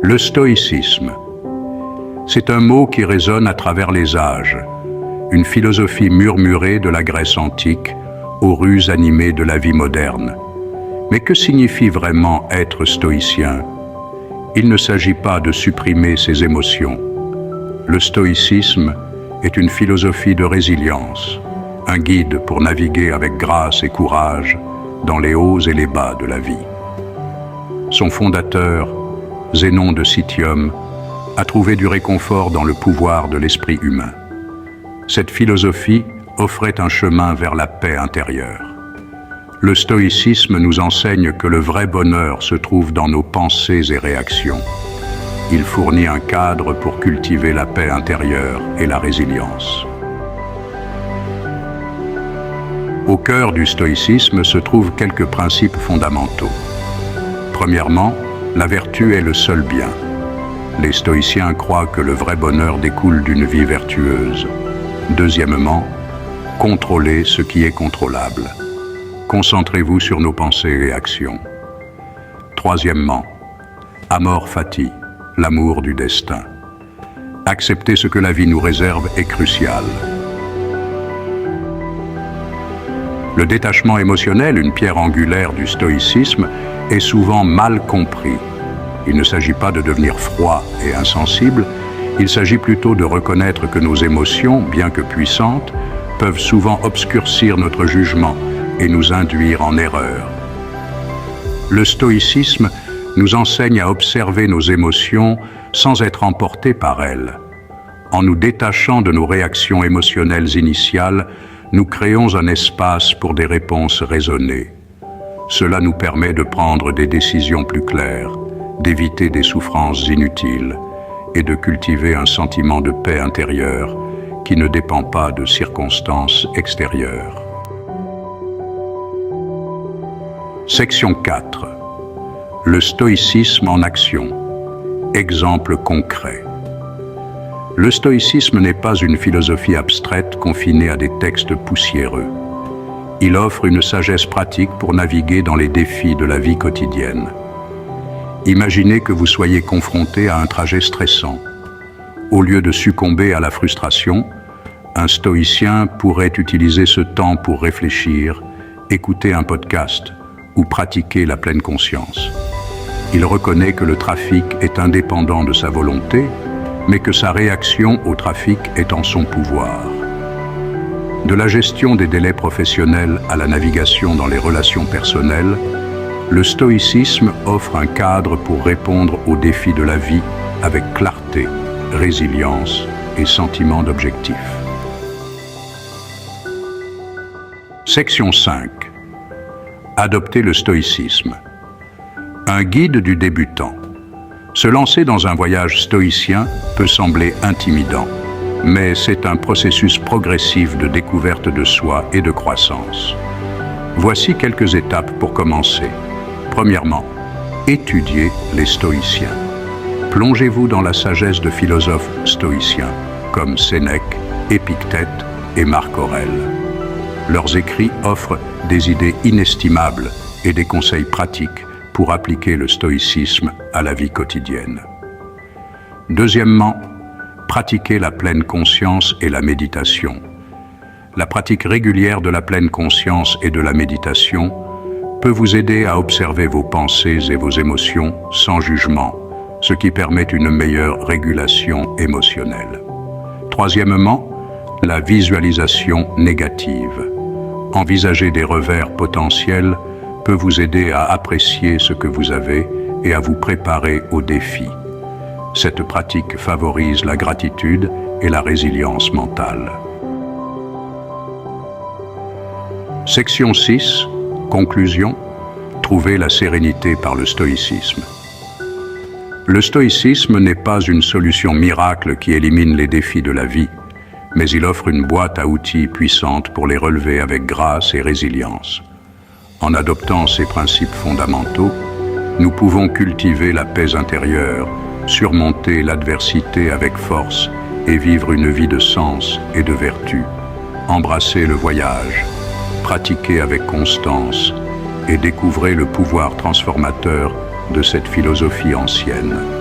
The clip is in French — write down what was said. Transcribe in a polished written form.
Le stoïcisme. C'est un mot qui résonne à travers les âges, une philosophie murmurée de la Grèce antique aux rues animées de la vie moderne. Mais que signifie vraiment être stoïcien? Il ne s'agit pas de supprimer ses émotions. Le stoïcisme est une philosophie de résilience, un guide pour naviguer avec grâce et courage dans les hauts et les bas de la vie. Son fondateur, Zénon de Citium, a trouvé du réconfort dans le pouvoir de l'esprit humain. Cette philosophie offrait un chemin vers la paix intérieure. Le stoïcisme nous enseigne que le vrai bonheur se trouve dans nos pensées et réactions. Il fournit un cadre pour cultiver la paix intérieure et la résilience. Au cœur du stoïcisme se trouvent quelques principes fondamentaux. Premièrement, la vertu est le seul bien. Les stoïciens croient que le vrai bonheur découle d'une vie vertueuse. Deuxièmement, contrôlez ce qui est contrôlable. Concentrez-vous sur nos pensées et actions. Troisièmement, amor fati, l'amour du destin. Accepter ce que la vie nous réserve est crucial. Le détachement émotionnel, une pierre angulaire du stoïcisme, est souvent mal compris. Il ne s'agit pas de devenir froid et insensible, il s'agit plutôt de reconnaître que nos émotions, bien que puissantes, peuvent souvent obscurcir notre jugement et nous induire en erreur. Le stoïcisme nous enseigne à observer nos émotions sans être emportés par elles. En nous détachant de nos réactions émotionnelles initiales, nous créons un espace pour des réponses raisonnées. Cela nous permet de prendre des décisions plus claires, d'éviter des souffrances inutiles et de cultiver un sentiment de paix intérieure qui ne dépend pas de circonstances extérieures. Section 4. Le stoïcisme en action. Exemple concret. Le stoïcisme n'est pas une philosophie abstraite confinée à des textes poussiéreux. Il offre une sagesse pratique pour naviguer dans les défis de la vie quotidienne. Imaginez que vous soyez confronté à un trajet stressant. Au lieu de succomber à la frustration, un stoïcien pourrait utiliser ce temps pour réfléchir, écouter un podcast ou pratiquer la pleine conscience. Il reconnaît que le trafic est indépendant de sa volonté, mais que sa réaction au trafic est en son pouvoir. De la gestion des délais professionnels à la navigation dans les relations personnelles, le stoïcisme offre un cadre pour répondre aux défis de la vie avec clarté, résilience et sentiment d'objectif. Section 5. Adopter le stoïcisme. Un guide du débutant. Se lancer dans un voyage stoïcien peut sembler intimidant, mais c'est un processus progressif de découverte de soi et de croissance. Voici quelques étapes pour commencer. Premièrement, étudiez les stoïciens. Plongez-vous dans la sagesse de philosophes stoïciens comme Sénèque, Épictète et Marc Aurèle. Leurs écrits offrent des idées inestimables et des conseils pratiques pour appliquer le stoïcisme à la vie quotidienne. Deuxièmement, pratiquez la pleine conscience et la méditation. La pratique régulière de la pleine conscience et de la méditation peut vous aider à observer vos pensées et vos émotions sans jugement, ce qui permet une meilleure régulation émotionnelle. Troisièmement, la visualisation négative. Envisager des revers potentiels peut vous aider à apprécier ce que vous avez et à vous préparer aux défis. Cette pratique favorise la gratitude et la résilience mentale. Section 6. Conclusion. Trouver la sérénité par le stoïcisme. Le stoïcisme n'est pas une solution miracle qui élimine les défis de la vie, mais il offre une boîte à outils puissante pour les relever avec grâce et résilience. En adoptant ces principes fondamentaux, nous pouvons cultiver la paix intérieure, surmonter l'adversité avec force et vivre une vie de sens et de vertu. Embrasser le voyage, pratiquer avec constance et découvrez le pouvoir transformateur de cette philosophie ancienne.